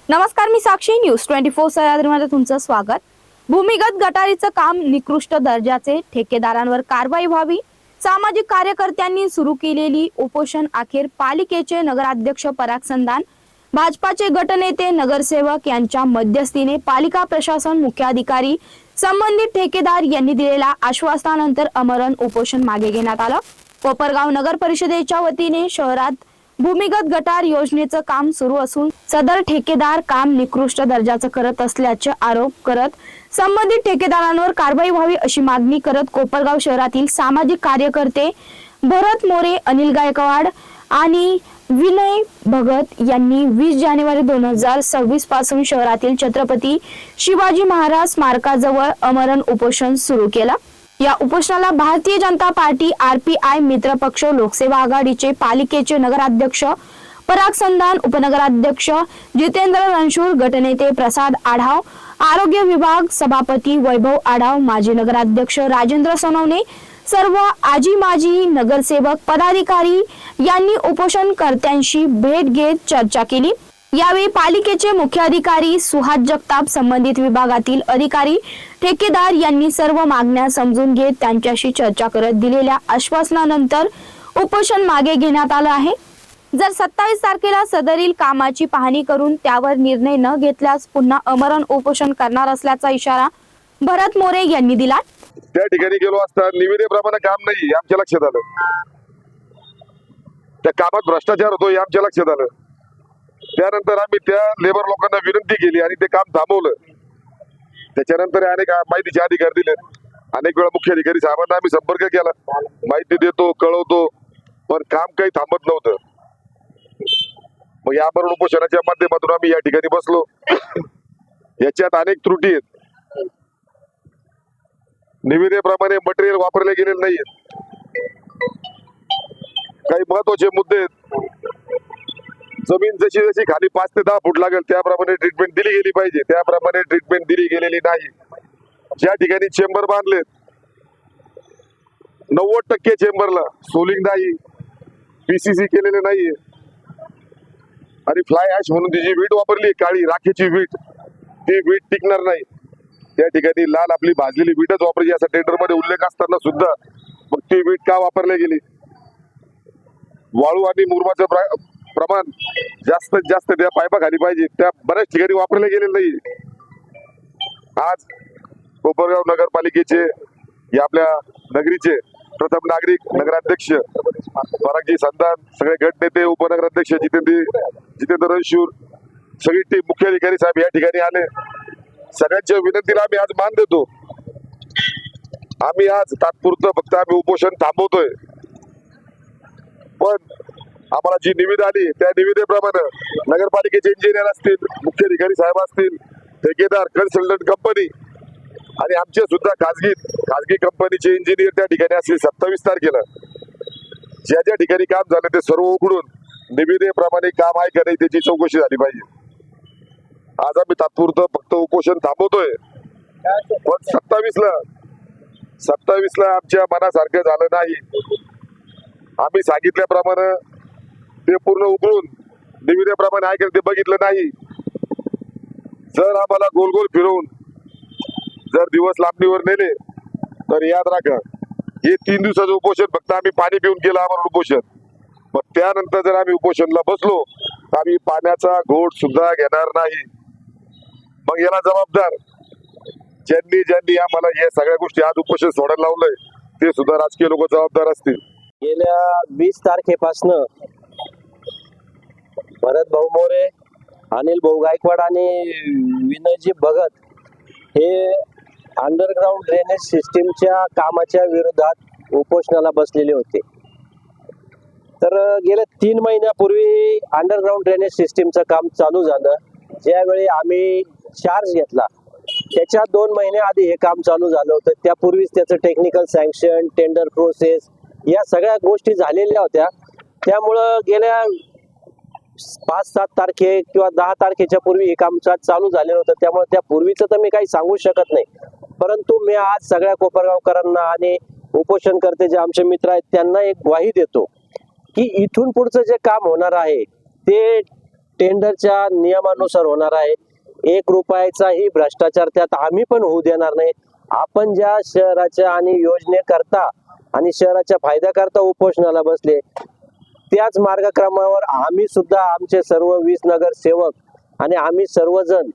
नमस्कार, मी साक्षी. न्यूज 24 सह्याद्रीमध्ये तुमचं स्वागत. भूमिगत गटारीचं काम निकृष्ट दर्जाचे, ठेकेदारांवर कारवाई व्हावी. सामाजिक कार्यकर्त्यांनी सुरू केलेली उपोषण अखेर पालिकेचे नगराध्यक्ष पराग संधान, भाजपाचे गटनेते, नगरसेवक यांच्या मध्यस्थीने पालिका प्रशासन, मुख्याधिकारी, संबंधित ठेकेदार यांनी दिलेल्या आश्वासनानंतर आमरण उपोषण मागे घेण्यात आलं. कोपरगाव नगर परिषदेच्या वतीने शहरात भूमिगत गटार योजनेचं काम सुरू असून सदर ठेकेदार काम निकृष्ट दर्जाचं करत असल्याचे आरोप करत संबंधित ठेकेदारांवर कारवाई व्हावी अशी मागणी करत कोपरगाव शहरातील सामाजिक कार्यकर्ते भरत मोरे, अनिल गायकवाड आणि विनय भगत यांनी 20 जानेवारी 2026 पासून शहरातील छत्रपती शिवाजी महाराज स्मारकाजवळ आमरण उपोषण सुरू केलं. या उपोषणाला भारतीय जनता पार्टी, RPI मित्र पक्ष, लोकसेवा आघाडीचे पालिकेचे नगराध्यक्ष पराग संधान, उपनगराध्यक्ष जितेंद्र रणशूर, गटनेते प्रसाद आढाव, आरोग्य विभाग सभापती वैभव आढाव, माजी नगराध्यक्ष राजेंद्र सोनवणे, सर्व आजी माजी नगरसेवक पदाधिकारी यांनी उपोषणकर्त्यांशी भेट घेत चर्चा केली. यावेळी पालिकेचे मुख्याधिकारी सुहास जगताप, संबंधित विभागातील अधिकारी, ठेकेदार यांनी सर्व मागण्या समजून घेत त्यांच्याशी चर्चा करत दिलेल्या आश्वासनानंतर उपोषण मागे घेण्यात आलं आहे. जर 27 तारखेला सदरील कामाची पाहणी करून त्यावर निर्णय न घेतल्यास पुन्हा आमरण उपोषण करणार असल्याचा इशारा भरत मोरे यांनी दिला. त्या ठिकाणी गेलो असता निविदेप्रमाणे काम नाही आमच्या लक्षात आलं. त्या कामात भ्रष्टाचार होतो हे आमच्या लक्षात आलं. त्यानंतर आम्ही त्या लेबर लोकांना विनंती केली आणि ते काम थांबवलं. त्याच्यानंतर अनेक माहितीचे अधिकार दिले. अनेक वेळा मुख्य अधिकारी साहेबांना आम्ही संपर्क केला, माहिती देतो, कळवतो, पण काम काही थांबत नव्हतं. मग या आमरण उपोषणाच्या माध्यमातून आम्ही या ठिकाणी बसलो. याच्यात अनेक त्रुटी आहेत. निविदेप्रमाणे मटेरियल वापरले गेलेले नाहीये. काही महत्वाचे मुद्दे आहेत. जमीन जशी जशी खाली 5 ते 10 फूट लागेल त्याप्रमाणे ट्रीटमेंट दिली गेली पाहिजे, त्याप्रमाणे ट्रीटमेंट दिली गेलेली नाही. ज्या ठिकाणी चेंबर बांधले 90% चेंबरला सोलिंग नाही, PCC केलेले नाहीये आणि फ्लाय ॲश म्हणून ती जी वीट वापरली काळी राखेची वीट, ती वीट टिकणार नाही. त्या ठिकाणी लाल आपली भाजलेली वीटच वापरायची असा टेंडर मध्ये उल्लेख असताना सुद्धा मग ती वीट का वापरली गेली? वाळू आणि मुरमाचं प्रमाण जास्तीत जास्त त्या पाईपाखाली पाहिजे, त्या बऱ्याच ठिकाणी वापरले गेलेले नाही. आज कोपरगाव नगरपालिकेचे या आपल्या नगरीचे प्रथम नागरिक नगराध्यक्ष परागजी संधान, सगळे गटनेते, उपनगराध्यक्ष जितेंद्र रणशूर, सगळी टीम, मुख्याधिकारी साहेब या ठिकाणी आले. सगळ्यांच्या विनंतीला आम्ही आज मान देतो. आम्ही आज तात्पुरतं फक्त आम्ही उपोषण थांबवतोय, पण आम्हाला जी निविदा आली त्या निविदेप्रमाणे नगरपालिकेचे इंजिनियर असतील, मुख्याधिकारी साहेब असतील, ठेकेदार, कन्सल्टंट कंपनी आणि आमचे सुद्धा खाजगी कंपनीचे इंजिनियर त्या ठिकाणी असतील. 27 तारखेला ज्या ज्या ठिकाणी काम झालं ते सर्व उघडून निविदेप्रमाणे काम आहे का नाही त्याची चौकशी झाली पाहिजे. आज आम्ही तात्पुरतं फक्त उपोषण थांबवतोय, पण 27 ला आमच्या मनासारखं झालं नाही. आम्ही सांगितल्याप्रमाणे ते पूर्ण उघडून निविदेप्रमाणे आहे का ते बघितलं नाही. जर आम्हाला गोल गोल फिरवून जर दिवस लांबणीवर नेले तर याद राखा, हे 3 दिवसाचं उपोषण फक्त आम्ही पाणी पिऊन केलं आम्हाला उपोषण. मग त्यानंतर जर आम्ही उपोषणला बसलो तर आम्ही पाण्याचा घोट सुद्धा घेणार नाही. मग याला जबाबदार ज्यांनी आम्हाला या सगळ्या गोष्टी आज उपोषण सोडायला लावलंय ते सुद्धा राजकीय लोक जबाबदार असतील. गेल्या 20 तारखेपासून भरत भाऊ मोरे, अनिल भाऊ गायकवाड आणि विनयजी भगत हे अंडरग्राउंड ड्रेनेज सिस्टीमच्या कामाच्या विरोधात उपोषणाला बसलेले होते. तर गेल्या 3 महिन्यापूर्वी अंडरग्राउंड ड्रेनेज सिस्टीमचं काम चालू झालं. ज्यावेळी आम्ही चार्ज घेतला त्याच्या 2 महिन्याआधी हे काम चालू झालं होतं. त्यापूर्वीच त्याचं टेक्निकल सँक्शन, टेंडर प्रोसेस या सगळ्या गोष्टी झालेल्या होत्या. त्यामुळं गेल्या 5-7 तारखे किंवा 10 तारखेच्या पूर्वी हे काम चालू झालेलं होतं. त्यामुळे त्या पूर्वीचं तर मी काही सांगू शकत नाही, परंतु मी आज सगळ्या कोपरगावकरांना आणि उपोषणकर्ते जे आमचे मित्र आहेत त्यांना एक ग्वाही देतो की इथून पुढचं जे काम होणार आहे ते टेंडरच्या नियमानुसार होणार आहे. 1 रुपयाचाही भ्रष्टाचार त्यात आम्ही पण होऊ देणार नाही. आपण ज्या शहराच्या आणि योजनेकरता आणि शहराच्या फायद्याकरता उपोषणाला बसले, त्याच मार्गक्रमावर आम्ही सुद्धा आमचे सर्व 20 नगरसेवक आणि आम्ही सर्वजण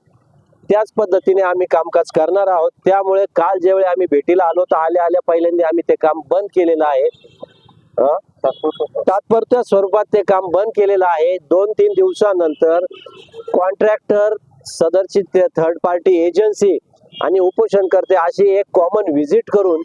त्याच पद्धतीने आम्ही कामकाज करणार आहोत. त्यामुळे काल ज्यावेळी आम्ही भेटीला आलो तर आल्या पहिल्यांदा आम्ही ते काम बंद केलेलं आहे. तात्पुरत्या स्वरूपात ते काम बंद केलेलं आहे. 2-3 दिवसानंतर कॉन्ट्रॅक्टर, सदरची थर्ड पार्टी एजन्सी आणि उपोषणकर्ते अशी एक कॉमन व्हिजिट करून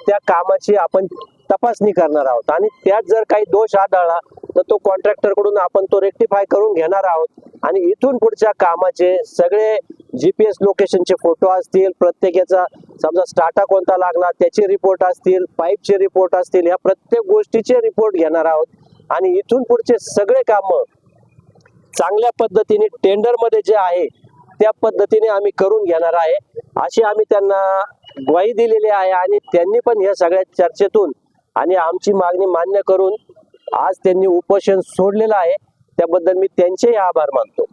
त्या कामाची आपण तपासणी करणार आहोत आणि त्यात जर काही दोष आढळला तर तो कॉन्ट्रॅक्टर कडून आपण तो रेक्टिफाय करून घेणार आहोत आणि इथून पुढच्या कामाचे सगळे GPS लोकेशनचे फोटो असतील, प्रत्येकाचा समजा स्टार्टा कोणता लागला त्याचे रिपोर्ट असतील, पाईपचे रिपोर्ट असतील, या प्रत्येक गोष्टीचे रिपोर्ट घेणार आहोत आणि इथून पुढचे सगळे काम चांगल्या पद्धतीने टेंडर मध्ये जे आहे त्या पद्धतीने आम्ही करून घेणार आहे अशी आम्ही त्यांना ग्वाही दिलेली आहे आणि त्यांनी पण या सगळ्या चर्चेतून आणि आमची मागणी मान्य करून आज त्यांनी उपोषण सोडलेलं आहे. त्याबद्दल मी त्यांचेही आभार मानतो.